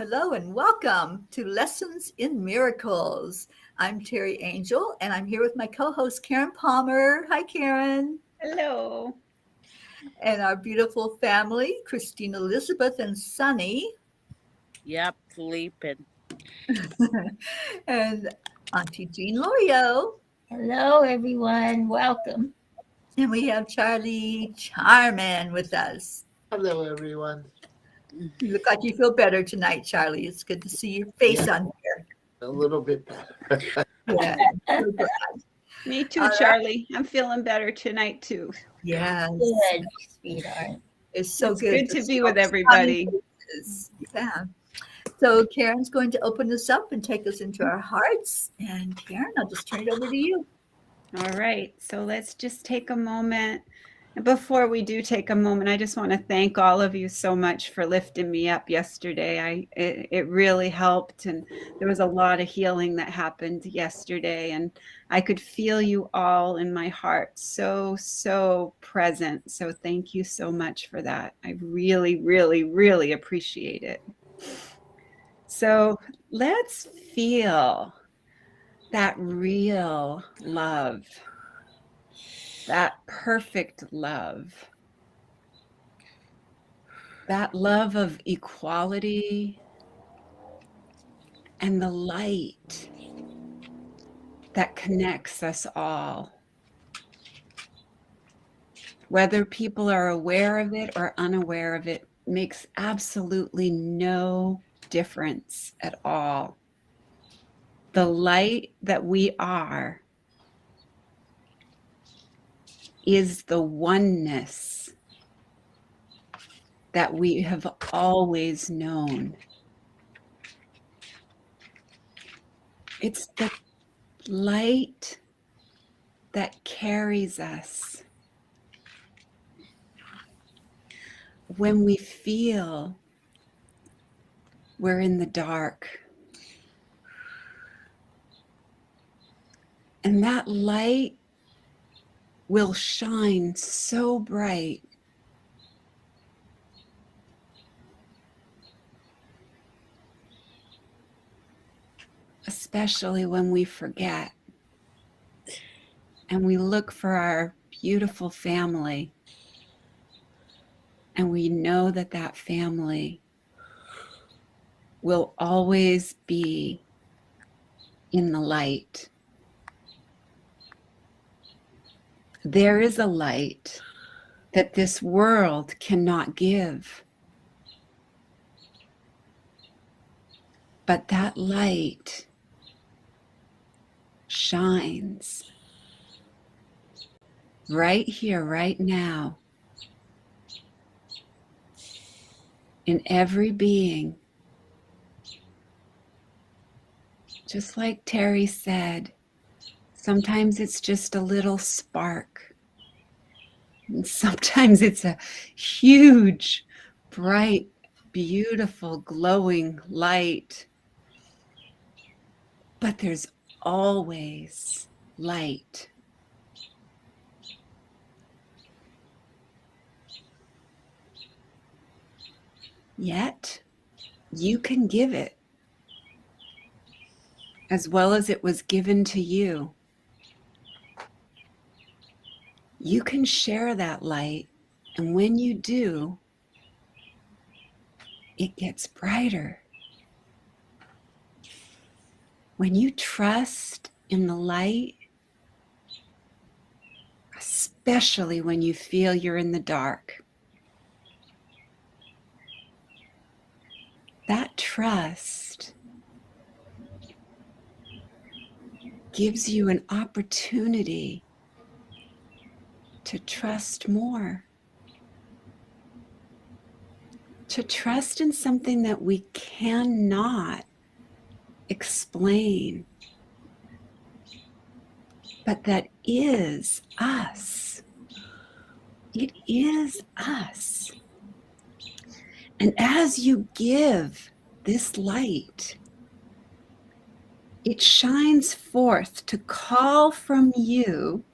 Hello and welcome to Lessons in Miracles. I'm Teri Angel and I'm here with my co-host Karen Palmer. Hi Karen. Hello. And our beautiful family, Christine Elizabeth and Sunny. Yep, sleeping. And Auntie Jean Lorio. Hello, everyone. Welcome. And we have Charlie Charman with us. Hello, everyone. You look like you feel better tonight, Charlie. It's good to see your face on here. A little bit better. Yeah. So glad. Me too, All right. Charlie. I'm feeling better tonight, too. Yes. Good, sweetheart. It's so It's good to see be all with the everybody. smiling faces. Yeah. So Karen's going to open us up and take us into our hearts. And Karen, I'll just turn it over to you. All right. So let's just take a moment. And before we do take a moment, I just want to thank all of you so much for lifting me up yesterday. It really helped, and there was a lot of healing that happened yesterday, and I could feel you all in my heart, so present. So thank you so much for that. I really appreciate it. So let's feel that real love. That perfect love, that love of equality and the light that connects us all. Whether people are aware of it or unaware of it makes absolutely no difference at all. The light that we are is the oneness that we have always known. It's the light that carries us when we feel we're in the dark. And that light will shine so bright. Especially when we forget and we look for our beautiful family and we know that that family will always be in the light. There is a light that this world cannot give. But that light shines right here, right now, in every being. Just like Teri said, sometimes it's just a little spark. And sometimes it's a huge, bright, beautiful, glowing light. But there's always light. Yet, you can give it as well as it was given to you. You can share that light, and when you do, it gets brighter. When you trust in the light, especially when you feel you're in the dark, that trust gives you an opportunity to trust more, to trust in something that we cannot explain, but that is us. It is us. And as you give this light, it shines forth to call from you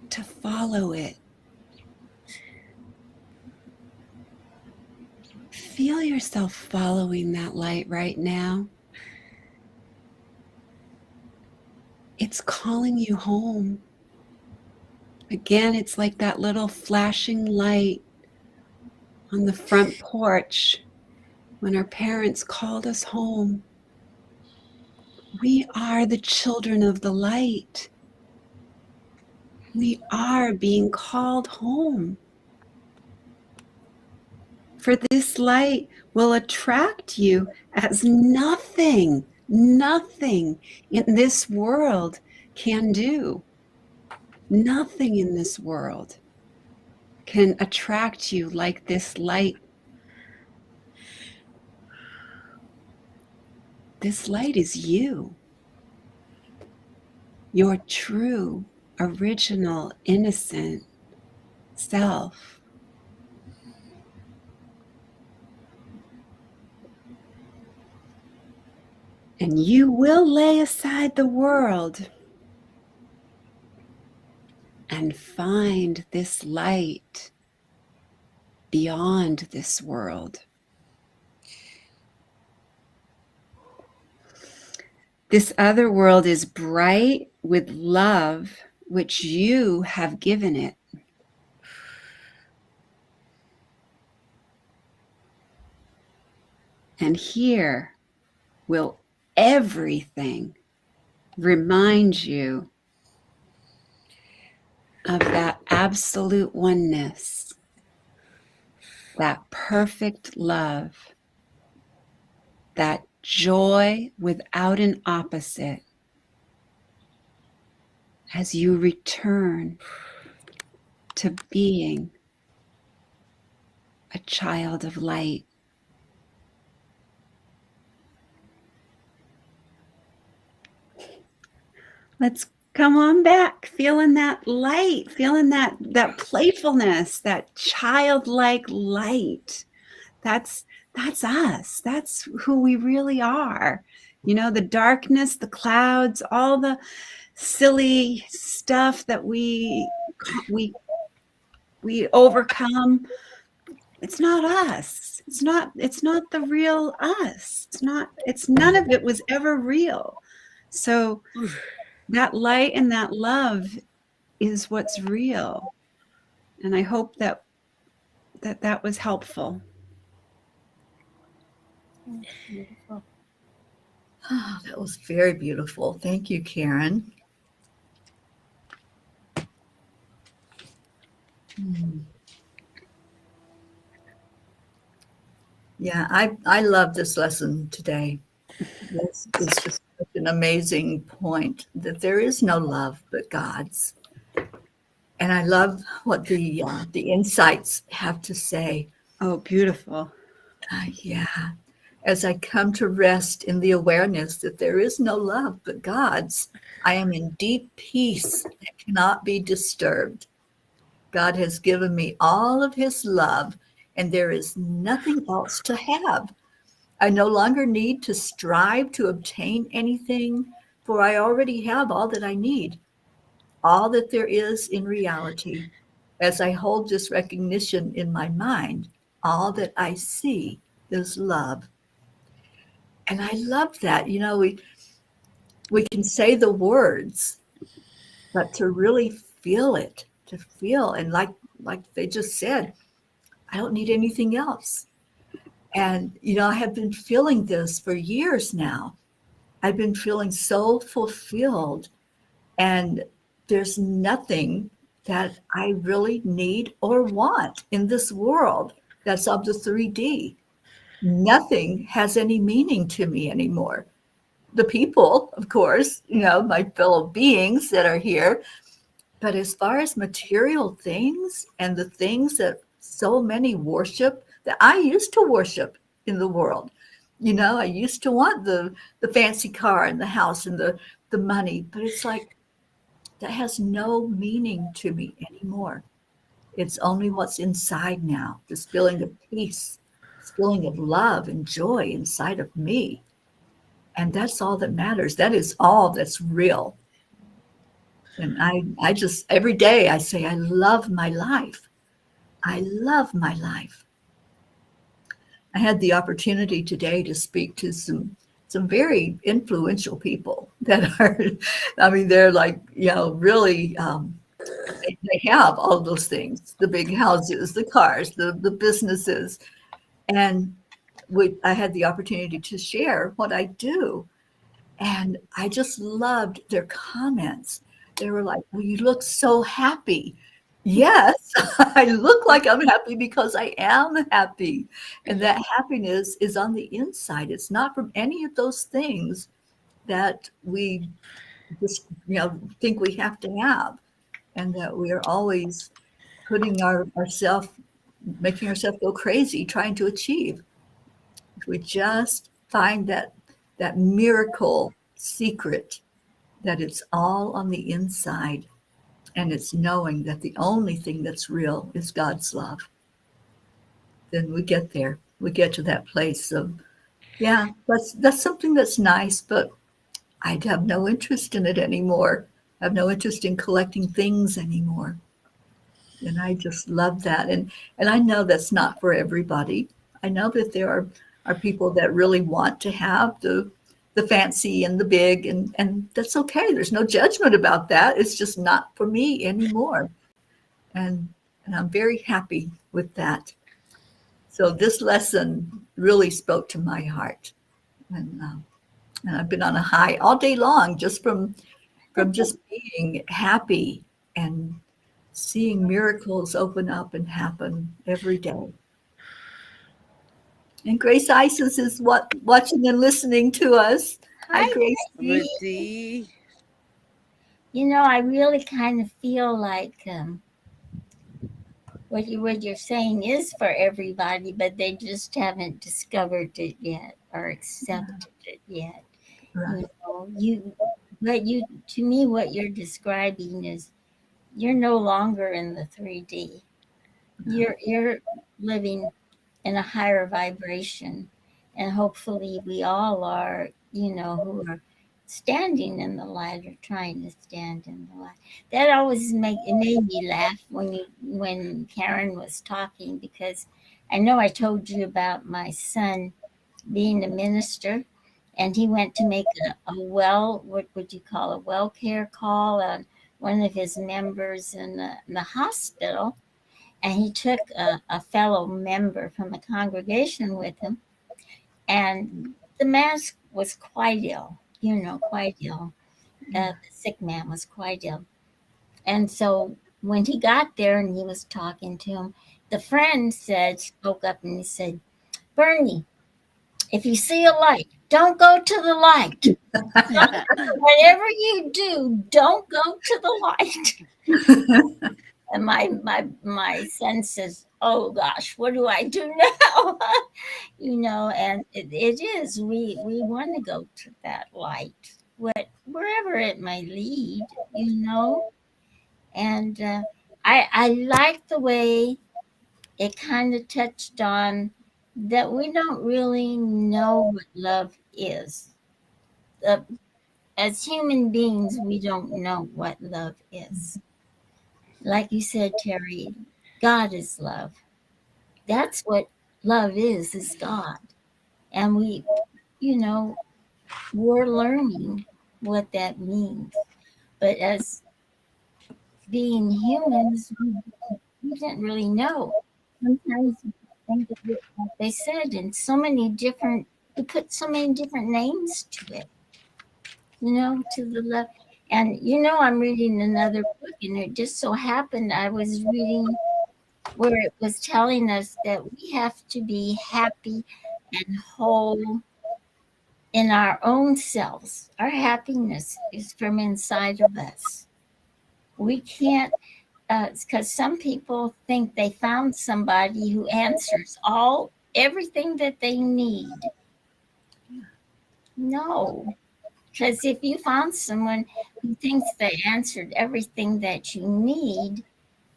to follow it. Feel yourself following that light right now. It's calling you home. Again, it's like that little flashing light on the front porch when our parents called us home. We are the children of the light. We are being called home. For this light will attract you as nothing in this world can do. Nothing in this world can attract you like this light. This light is you. Your true, original, innocent self. And you will lay aside the world and find this light beyond this world. This other world is bright with love, which you have given it. And here will everything remind you of that absolute oneness, that perfect love, that joy without an opposite as you return to being a child of light. Let's come on back, feeling that light, feeling that playfulness, that childlike light. That's us. That's who we really are. You know, the darkness, the clouds, all the silly stuff that we overcome. It's not us. It's not the real us. It's none of it was ever real. So that light and that love is what's real. And I hope that was helpful. Beautiful. Oh, that was very beautiful. Thank you, Karen. Yeah, I love this lesson today. It's just such an amazing point that there is no love but God's. And I love what the insights have to say. Oh, beautiful. Yeah. As I come to rest in the awareness that there is no love but God's, I am in deep peace that cannot be disturbed. God has given me all of his love, and there is nothing else to have. I no longer need to strive to obtain anything, for I already have all that I need, all that there is in reality. As I hold this recognition in my mind, all that I see is love. And I love that. You know, we can say the words, but to really feel it, to feel, and like they just said, I don't need anything else. And, you know, I have been feeling this for years now. I've been feeling so fulfilled, and there's nothing that I really need or want in this world that's of the 3D. Nothing has any meaning to me anymore. The people, of course, you know, my fellow beings that are here. But as far as material things and the things that so many worship, that I used to worship in the world, you know, I used to want the fancy car and the house and the money, but it's like that has no meaning to me anymore. It's only what's inside now, this feeling of peace, this feeling of love and joy inside of me. And that's all that matters. That is all that's real. And I just, every day I say, I love my life. I love my life. I had the opportunity today to speak to some very influential people that are, I mean, they're like, really, they have all those things, the big houses, the cars, the businesses. And I had the opportunity to share what I do. And I just loved their comments. They were like, well, you look so happy. Yes, I look like I'm happy because I am happy. And that happiness is on the inside. It's not from any of those things that we just, think we have to have. And that we are always putting ourselves, making ourselves go crazy, trying to achieve. If we just find that miracle secret, that it's all on the inside, and it's knowing that the only thing that's real is God's love, then we get there. We get to that place of, yeah, that's something that's nice, but I'd have no interest in it anymore. I have no interest in collecting things anymore. And I just love that. And I know that's not for everybody. I know that there are people that really want to have the fancy and the big, and that's okay. There's no judgment about that. It's just not for me anymore. And I'm very happy with that. So this lesson really spoke to my heart. And I've been on a high all day long just from just being happy and seeing miracles open up and happen every day. And Grace Isis is watching and listening to us. Hi, Grace. Ruthie. I really kind of feel like what you're saying is for everybody, but they just haven't discovered it yet or accepted it yet. Right. To me, what you're describing is you're no longer in the 3D. You're living in a higher vibration, and hopefully we all are, who are standing in the light or trying to stand in the light. That always made me laugh when Karen was talking, because I know I told you about my son being a minister, and he went to make what would you call a well care call on one of his members in the hospital. And he took a fellow member from the congregation with him. And the man was quite ill, quite ill. The sick man was quite ill. And so when he got there and he was talking to him, the friend spoke up and he said, Bernie, if you see a light, don't go to the light. Whatever you do, don't go to the light. And my son says, oh gosh, what do I do now? And it is, we want to go to that light, wherever it may lead, And I like the way it kind of touched on that we don't really know what love is. As human beings, we don't know what love is. Like you said, Teri, God is love. That's what love is God. And we're learning what that means. But as being humans, we didn't really know. Sometimes we think of it, like they said, in we put so many different names to it, to the love. And I'm reading another book, and it just so happened I was reading where it was telling us that we have to be happy and whole in our own selves. Our happiness is from inside of us. We can't, because some people think they found somebody who answers everything that they need. No. Because if you found someone who thinks they answered everything that you need,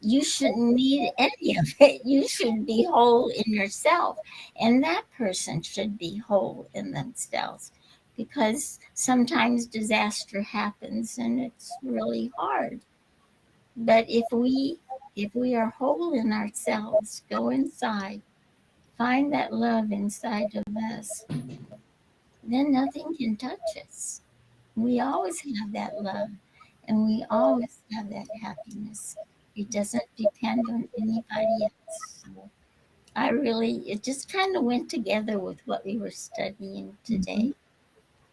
you shouldn't need any of it. You should be whole in yourself. And that person should be whole in themselves, because sometimes disaster happens and it's really hard. But if we are whole in ourselves, go inside find that love inside of us, then nothing can touch us. We always have that love and we always have that happiness. It doesn't depend on anybody else. So it just kind of went together with what we were studying today.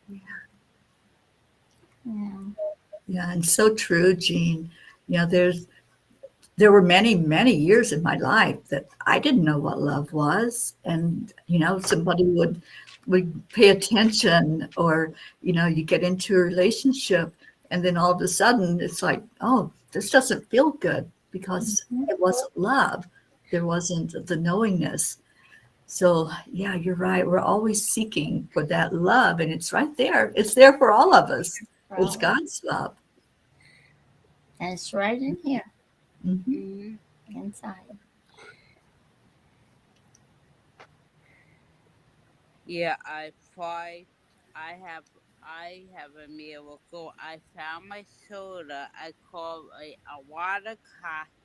Yeah. Yeah, and so true, Jean. You know, there were many, many years in my life that I didn't know what love was. And, you know, somebody would pay attention, or, you know, you get into a relationship and then all of a sudden it's like, oh, this doesn't feel good because it wasn't love. There wasn't the knowingness. So yeah, you're right. We're always seeking for that love, and it's right there. It's there for all of us. It's God's love. And it's right in here, Mhm. inside. Yeah, I have a miracle. I found my soda. I called a water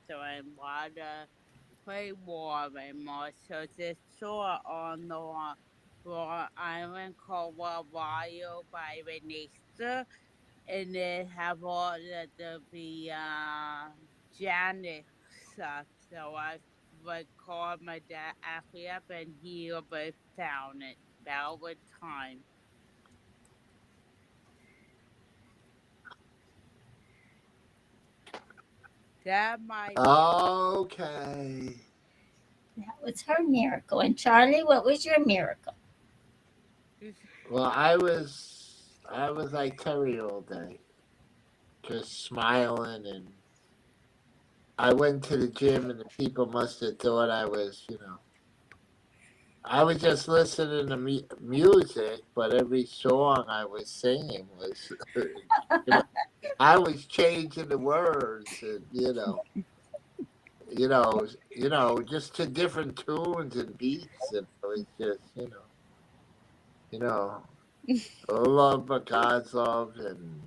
cooler and water play warm and more. So this store on the Long Island called Wild by Vanessa, and they have all the Janet stuff. So I would call my dad actually up, and he would found it about with time. That might Okay. That was her miracle. And Charlie, what was your miracle? Well, I was like Teri all day, just smiling, and I went to the gym, and the people must have thought I was, I was just listening to music, but every song I was singing was, I was changing the words, and just to different tunes and beats, and it was just, love but God's love, and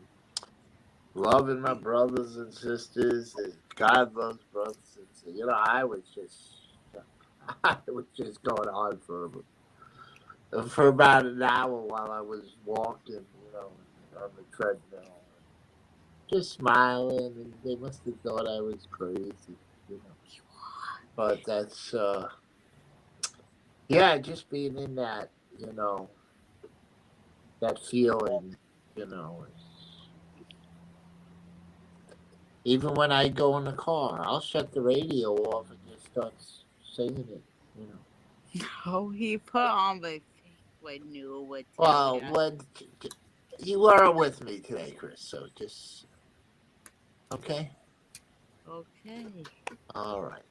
loving my brothers and sisters, and God loves brothers and sisters. I was just going on for about an hour while I was walking, on the treadmill, just smiling, and they must have thought I was crazy, But that's just being in that, that feeling, Even when I go in the car, I'll shut the radio off and just start singing it, Oh, he put on the fake when you were Well, when you were with me today, Chris, so just okay. Okay. All right.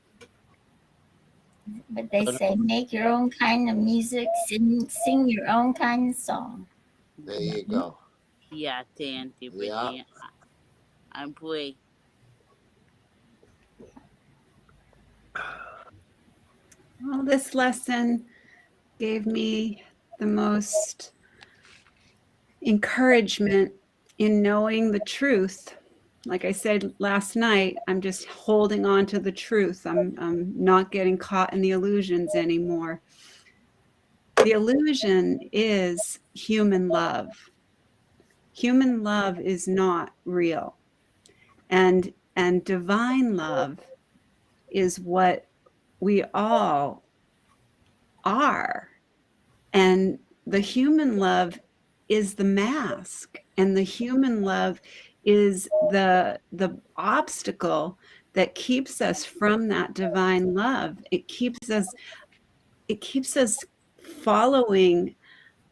But they say make your own kind of music, sing your own kind of song. There you go. Yeah, thank you, Yeah. I'm free. Well, this lesson gave me the most encouragement in knowing the truth. Like I said last night, I'm just holding on to the truth. I'm not getting caught in the illusions anymore. The illusion is human love. Human love is not real. And divine love is what we all are. And the human love is the mask, and the human love is the obstacle that keeps us from that divine love. It keeps us following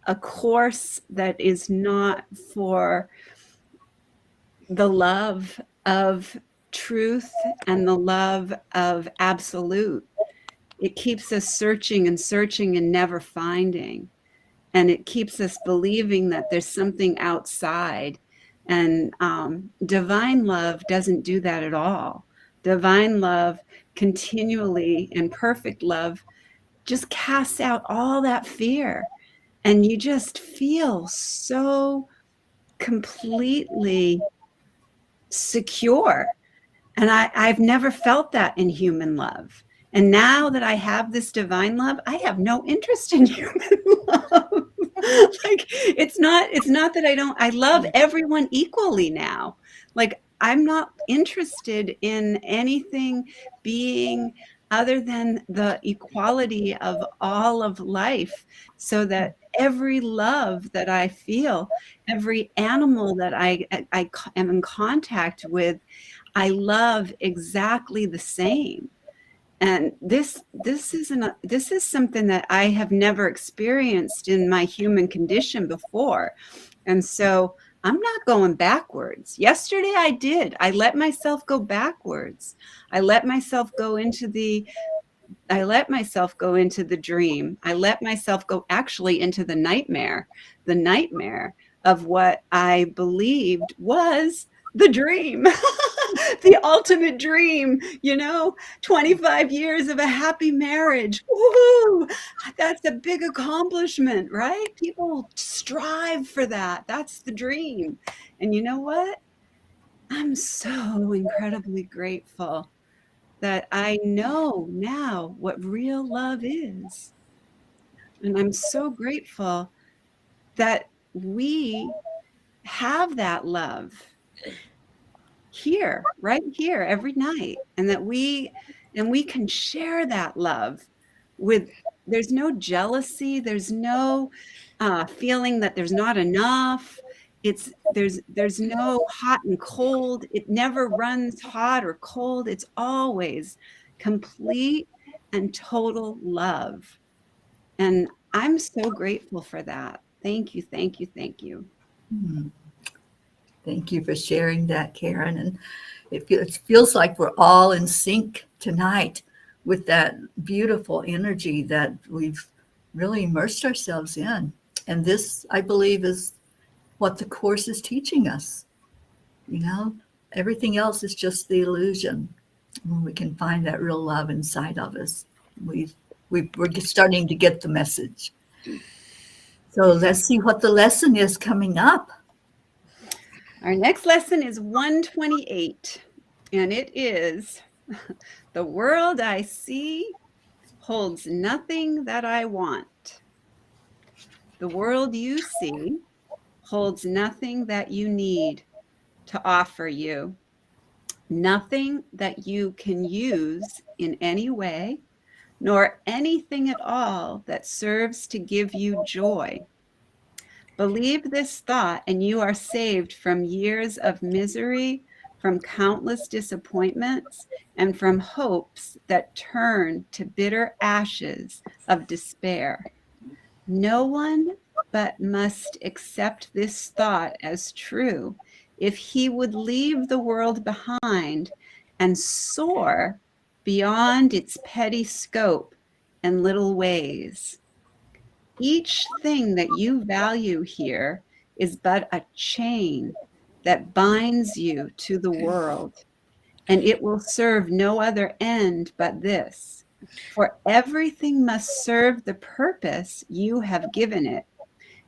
a course that is not for the love of truth and the love of absolute. It keeps us searching and searching and never finding. And it keeps us believing that there's something outside. And divine love doesn't do that at all. Divine love continually, and perfect love just casts out all that fear. And you just feel so completely secure. And I've never felt that in human love. And now that I have this divine love, I have no interest in human love. Like it's not that I love everyone equally now. Like I'm not interested in anything being other than the equality of all of life, so that every love that I feel, every animal that I am in contact with, I love exactly the same. And this is something that I have never experienced in my human condition before. And so I'm not going backwards. Yesterday I did. I let myself go backwards. I let myself go into the dream. I let myself go actually into the nightmare of what I believed was the dream, the ultimate dream, 25 years of a happy marriage. Woohoo! That's a big accomplishment, right? People strive for that. That's the dream. And you know what? I'm so incredibly grateful that I know now what real love is. And I'm so grateful that we have that love here, right here, every night. And that we can share that love with, there's no jealousy, there's no feeling that there's not enough. There's no hot and cold. It never runs hot or cold. It's always complete and total love. And I'm so grateful for that. Thank you, thank you, thank you. Thank you for sharing that, Karen. And it feels like we're all in sync tonight with that beautiful energy that we've really immersed ourselves in. And this, I believe, is what the Course is teaching us. Everything else is just the illusion. When we can find that real love inside of us, we're starting to get the message. So let's see what the lesson is coming up. Our next lesson is 128, and it is, the world I see holds nothing that I want. The world you see holds nothing that you need to offer you. Nothing that you can use in any way, nor anything at all that serves to give you joy. Believe this thought, and you are saved from years of misery, from countless disappointments, and from hopes that turn to bitter ashes of despair. No one but must accept this thought as true if he would leave the world behind and soar beyond its petty scope and little ways. Each thing that you value here is but a chain that binds you to the world, and it will serve no other end but this. For everything must serve the purpose you have given it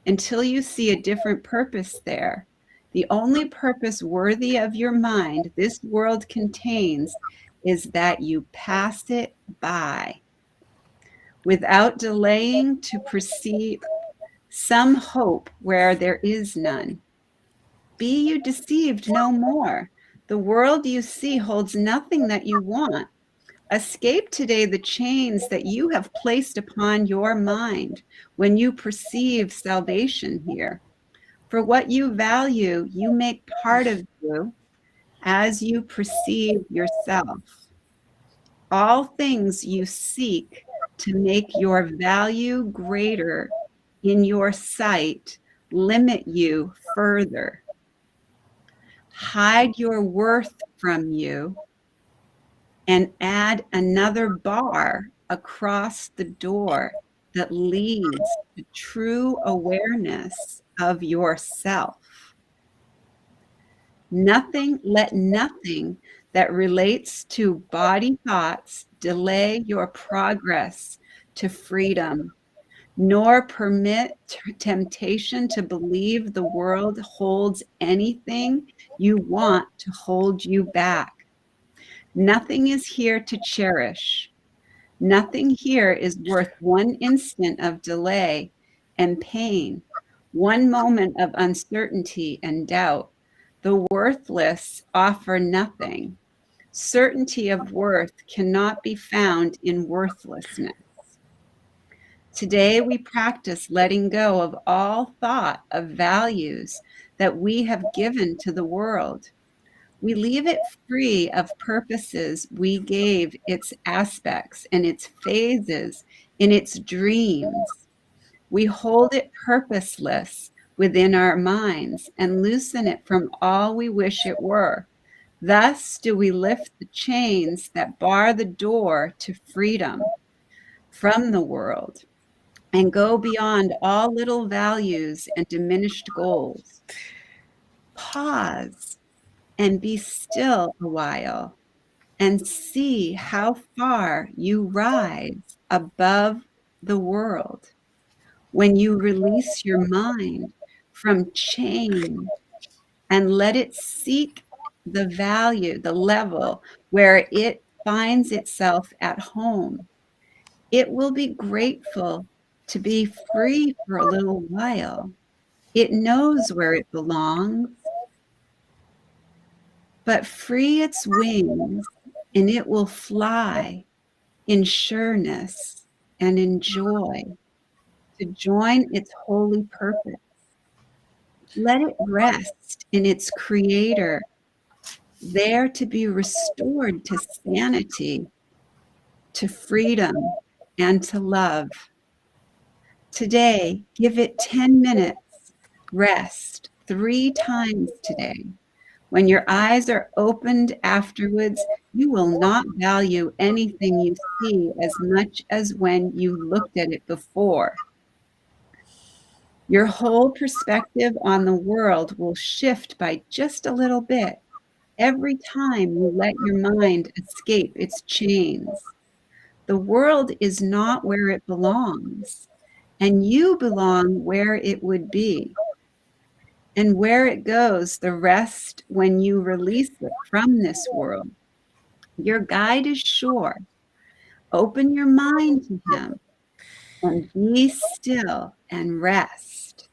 until you see a different purpose there. The only purpose worthy of your mind this world contains is that you pass it by without delaying to perceive some hope where there is none. Be you deceived no more. The world you see holds nothing that you want. Escape today the chains that you have placed upon your mind when you perceive salvation here. For what you value, you make part of you as you perceive yourself. All things you seek to make your value greater in your sight limit you further. Hide your worth from you and add another bar across the door that leads to true awareness of yourself. Let nothing that relates to body thoughts delay your progress to freedom, nor permit temptation to believe the world holds anything you want to hold you back. Nothing is here to cherish. Nothing here is worth one instant of delay and pain, one moment of uncertainty and doubt. The worthless offer nothing. Certainty of worth cannot be found in worthlessness. Today, we practice letting go of all thought of values that we have given to the world. We leave it free of purposes we gave its aspects and its phases in its dreams. We hold it purposeless within our minds and loosen it from all we wish it were. Thus do we lift the chains that bar the door to freedom from the world and go beyond all little values and diminished goals. Pause and be still a while and see how far you rise above the world when you release your mind from chain and let it seek the value, the level where it finds itself at home. It will be grateful to be free for a little while. It knows where it belongs. But free its wings, and it will fly in sureness and in joy to join its holy purpose. Let it rest in its creator, there to be restored to sanity, to freedom, and to love. Today, give it 10 minutes, rest 3 times today. When your eyes are opened afterwards, you will not value anything you see as much as when you looked at it before. Your whole perspective on the world will shift by just a little bit every time you let your mind escape its chains. The world is not where it belongs, and you belong where it would be. And where it goes, the rest when you release it from this world. Your guide is sure. Open your mind to him and be still and rest.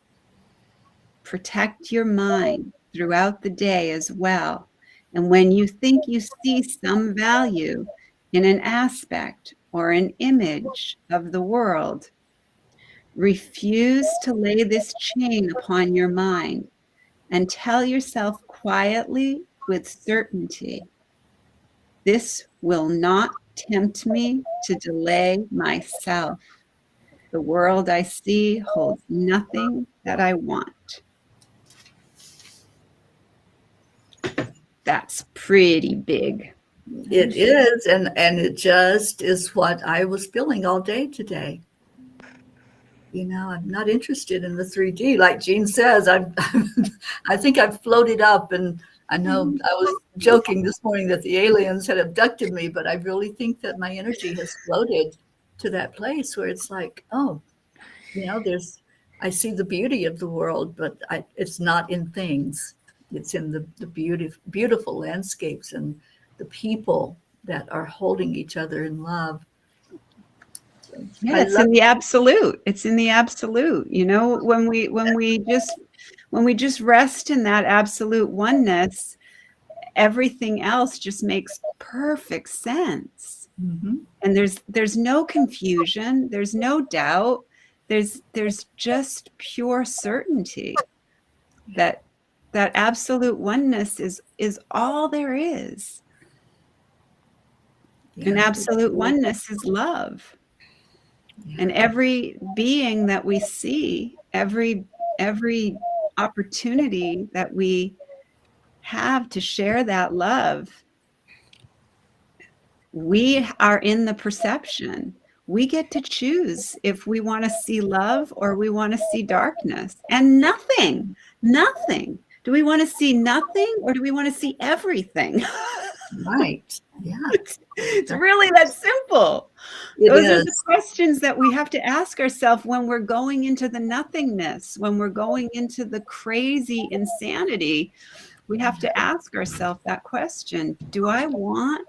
Protect your mind throughout the day as well. And when you think you see some value in an aspect or an image of the world, refuse to lay this chain upon your mind and tell yourself quietly with certainty, this will not tempt me to delay myself. The world I see holds nothing that I want. That's pretty big. It is, and it just is what I was feeling all day today. You know, I'm not interested in the 3D. Like Jean says, I think I've floated up, and I know I was joking this morning that the aliens had abducted me, but I really think that my energy has floated to that place where it's like, oh, you know, I see the beauty of the world, but it's not in things. It's in the beautiful landscapes and the people that are holding each other in love. Yeah, it's in the absolute. It's in the absolute. You know, when we just rest in that absolute oneness, everything else just makes perfect sense. Mm-hmm. And there's no confusion, there's no doubt, there's just pure certainty that absolute oneness is all there is. Yeah. And absolute oneness is love. Yeah. And every being that we see, every opportunity that we have to share that love, we are in the perception. We get to choose if we want to see love or we want to see darkness. And nothing. Do we want to see nothing or do we want to see everything? Right. Yeah. It's really that simple. Those are the questions that we have to ask ourselves when we're going into the nothingness, when we're going into the crazy insanity. We have to ask ourselves that question. Do I want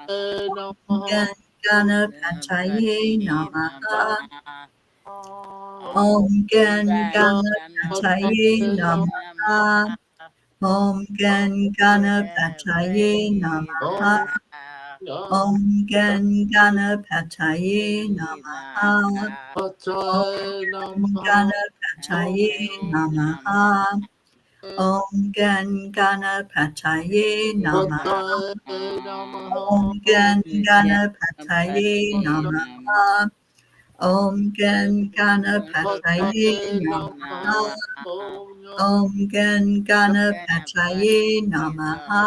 Gam Ganapataye Namaha. Om Gam Ganapataye Namaha. Om Gam Ganapataye Namaha. Om Gam Ganapataye Namaha. Om Ganapataye Namaha. Om Gam Ganapataye Namaha. Om Gam Ganapataye Namaha. Om Gam Ganapataye Namaha. Om Gam Ganapataye Namaha.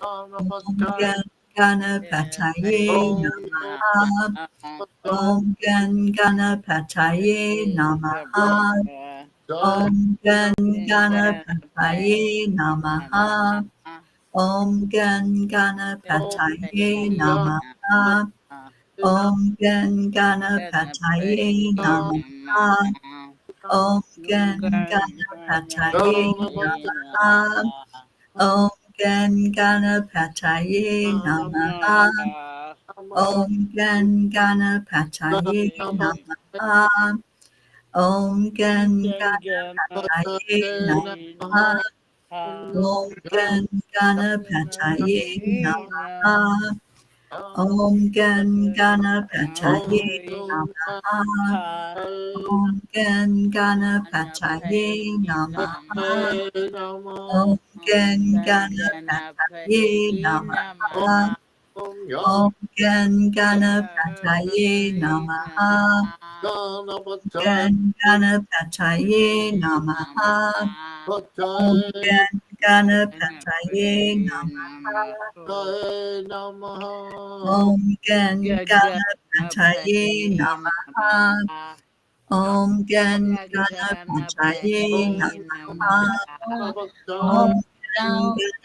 Om Gam Ganapataye Namaha. Om Gam Ganapataye Namaha. Om Gam Ganapataye Namaha. Om Gam Ganapataye Namaha. Om Gam Ganapataye Namaha. Om Gam Ganapataye Namaha. Om Gam Ganapataye Namaha. Om Gam Ganapataye Namaha. Om Gam Ganapataye Namaha. Om Gam Ganapataye Namaha. Om Gam Ganapataye Namaha. Om Gam Ganapataye Namaha. Om Gam Ganapataye Namaha. Om Gam Ganapataye Namaha. Om Ganapataye Namaha. Om Ganapataye Namaha. Om Ganapataye Namaha. Om Ganapataye Namaha. Om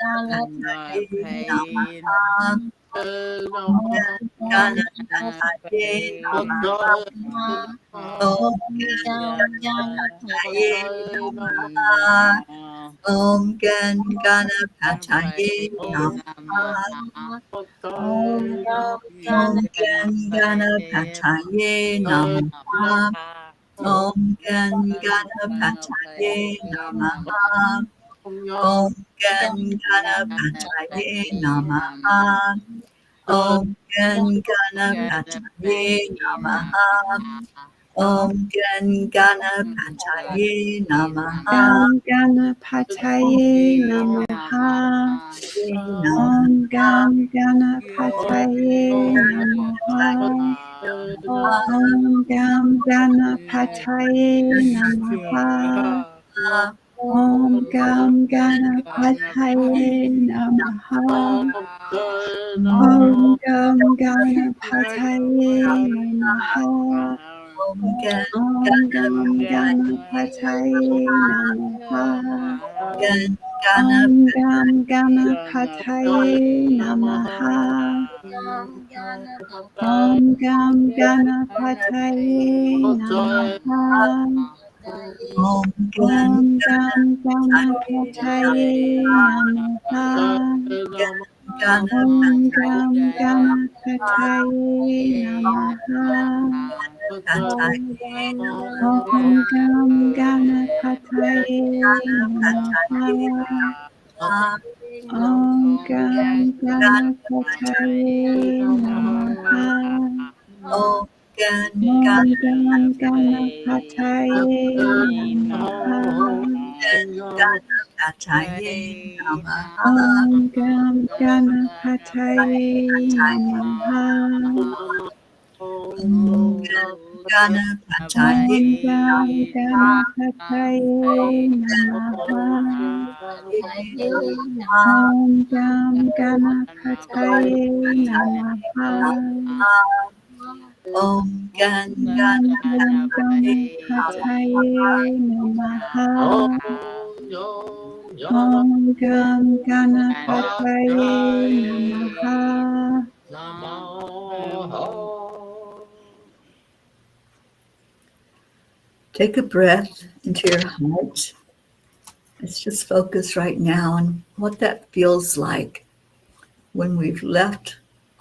Ganapataye Namaha. Om Ganapataye Namaha. Om Ganapataye Namaha. Om Ganapataye Namaha. Om Ganapataye Namaha. Om Ganapataye Namaha. Om Ganapataye Namaha. Om Ganapataye Namaha. Om Ganapataye Namaha. Ganapataye Namaha. Om Gam Ganapataye Namaha. Om Gam Ganapataye Namaha. Om Gam Ganapataye Namaha. Om Gam Ganapataye Namaha. Om Om Gam Ganapataye Namaha. Om Gam Ganapataye Namaha. Om Gam Ganapataye Namaha. Om Om Gam Ganapataye Namaha. Om Gam Ganapataye Namaha. Om Gam Ganapataye Namaha. Om Gam Ganapataye Namaha. Om Om Gam Ganapataye Namaha. Ganapataye Namaha. Om Gam Ganapataye Namaha. Om Ganapataye Om Gam Ganapataye Namaha. Om Gam Ganapataye Namaha. Om Om Gam Ganapataye Namaha. Om Gam Ganapataye Namaha. Take a breath into your heart. Let's just focus right now on what that feels like when we've left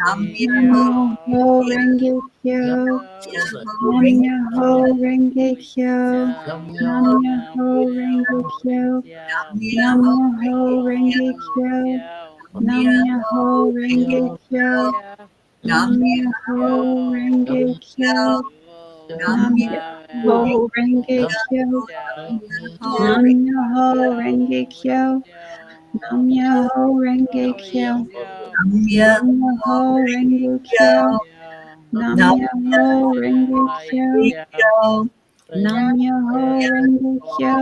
Myoho Renge Kyo. Nam Myoho Renge Kyo. Nam Myoho Renge Kyo. Nam Myoho Renge Kyo. Nam Myoho Renge Kyo. Nam Myoho Renge Kyo. Nam Myoho Renge Kyo. Nam Myoho Renge Kyo. Nam Myoho Renge Kyo. Nam Myoho Renge Kyo. Nam Myoho Renge Kyo. Nam Myoho Renge Kyo.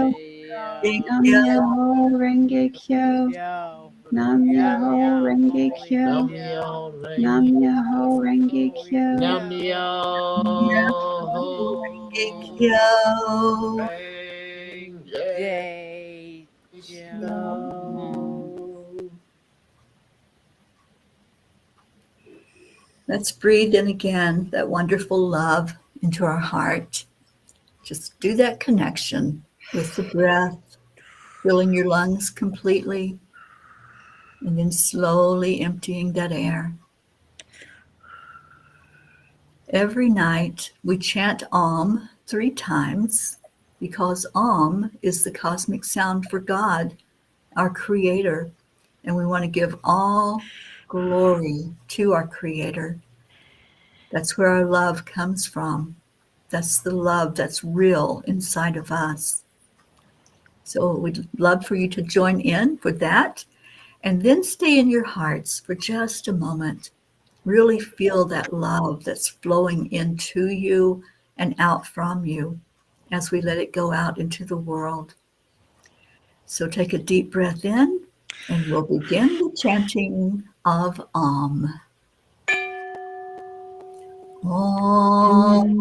Nam Myoho Renge Kyo. Nam Myoho Renge Kyo. Nam Myoho Renge Kyo. Nam Myoho Renge Let's breathe in again that wonderful love into our heart. Just do that connection with the breath, filling your lungs completely, and then slowly emptying that air. Every night we chant Om 3 times because Om is the cosmic sound for God, our Creator, and we want to give all glory to our Creator. That's where our love comes from. That's the love that's real inside of us. So we'd love for you to join in for that, and then stay in your hearts for just a moment. Really feel that love that's flowing into you and out from you as we let it go out into the world. So take a deep breath in, and we'll begin the chanting of Om. Om.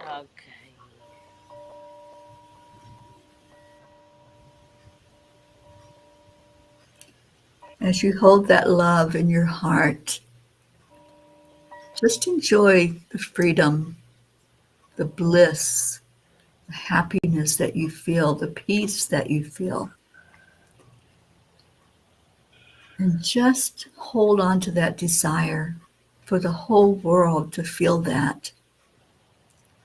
Okay. As you hold that love in your heart, just enjoy the freedom, the bliss, the happiness that you feel, the peace that you feel. And just hold on to that desire for the whole world to feel that,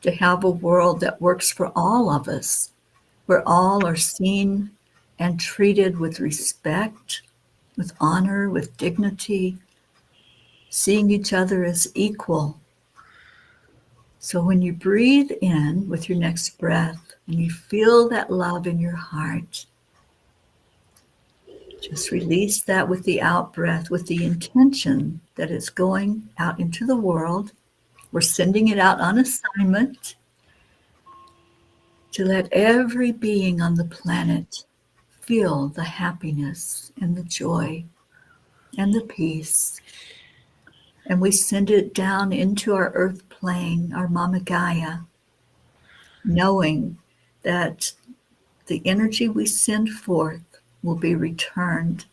to have a world that works for all of us, where all are seen and treated with respect, with honor, with dignity, seeing each other as equal. So when you breathe in with your next breath and you feel that love in your heart, just release that with the out breath, with the intention that it's going out into the world. We're sending it out on assignment to let every being on the planet feel the happiness and the joy and the peace. And we send it down into our earth plane, our Mama Gaia, knowing that the energy we send forth will be returned.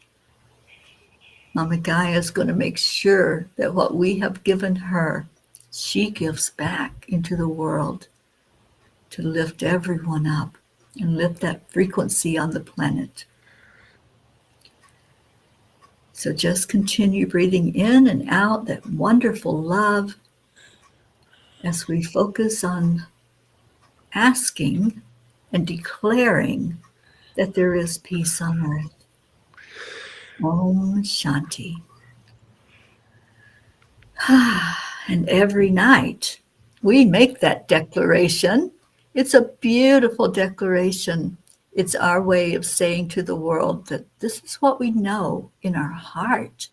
Mama Gaia is going to make sure that what we have given her, she gives back into the world to lift everyone up and lift that frequency on the planet. So just continue breathing in and out that wonderful love as we focus on asking and declaring that there is peace on earth. Om Shanti. And every night we make that declaration It's a beautiful declaration. It's our way of saying to the world that this is what we know in our heart.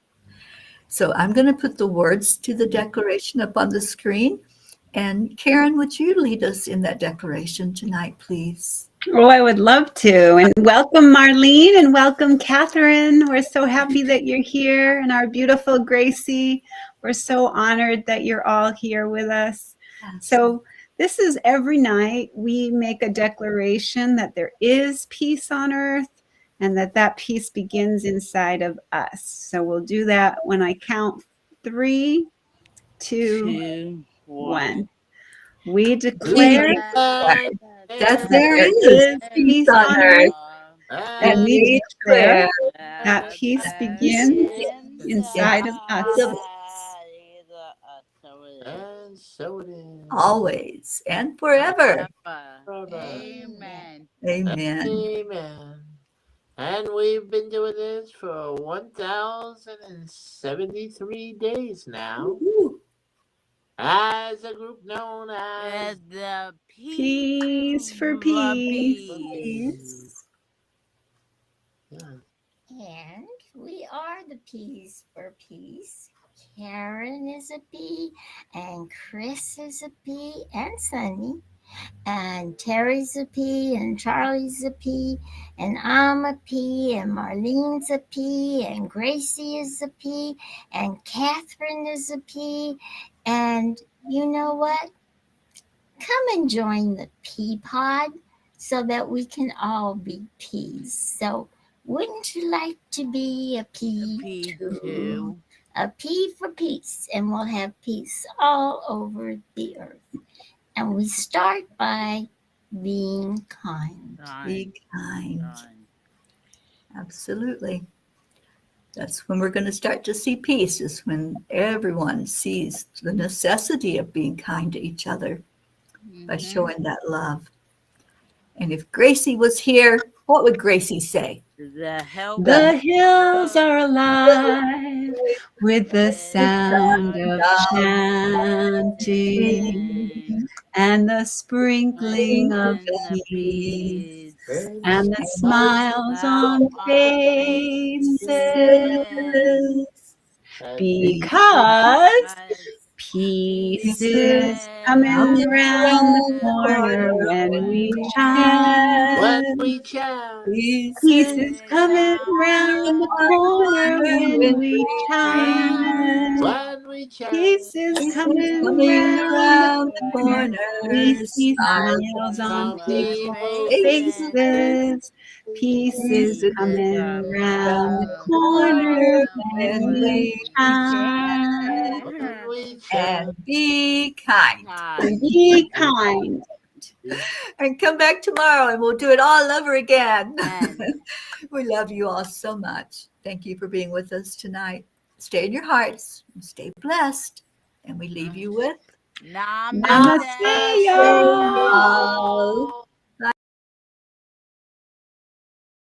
So I'm going to put the words to the declaration up on the screen. And Karen, would you lead us in that declaration tonight, please? Oh, I would love to. And welcome, Marlene, and welcome, Catherine. We're so happy that you're here. And our beautiful Gracie, we're so honored that you're all here with us. So this is every night we make a declaration that there is peace on earth and that peace begins inside of us. So we'll do that when I count 3, 2, 1. We declare that there is peace on earth, and we declare that peace begins inside of us. And so it is. Always and forever. Amen. Amen. Amen. And we've been doing this for 1,073 days now. Ooh. As a group known As as the Peace for peace. Yeah. And we are the P's for Peace. Karen is a P, and Chris is a P, and Sunny, and Teri's a P, and Charlie's a P, and I'm a P, and Marlene's a P, and Gracie is a P, and Catherine is a P, and you know what? Come and join the P pod so that we can all be P's. So wouldn't you like to be a P too? A P for peace, and we'll have peace all over the earth. And we start by being kind. Be kind. Absolutely. That's when we're going to start to see peace, is when everyone sees the necessity of being kind to each other by showing that love. And if Gracie was here, what would Gracie say? The hills are alive with the sound of chanting and the sprinkling of peace and the smiles on faces, because peace is coming round the corner when we chant. When we chant. Peace is coming round the corner when we chant. When we chant. Peace is coming round the corner. We see smiles on people's faces. Peace is coming round the corner when we chant. And be kind. Be kind. And come back tomorrow and we'll do it all over again. We love you all so much. Thank you for being with us tonight. Stay in your hearts and stay blessed. And we leave you with Namaste. Namaste, y'all.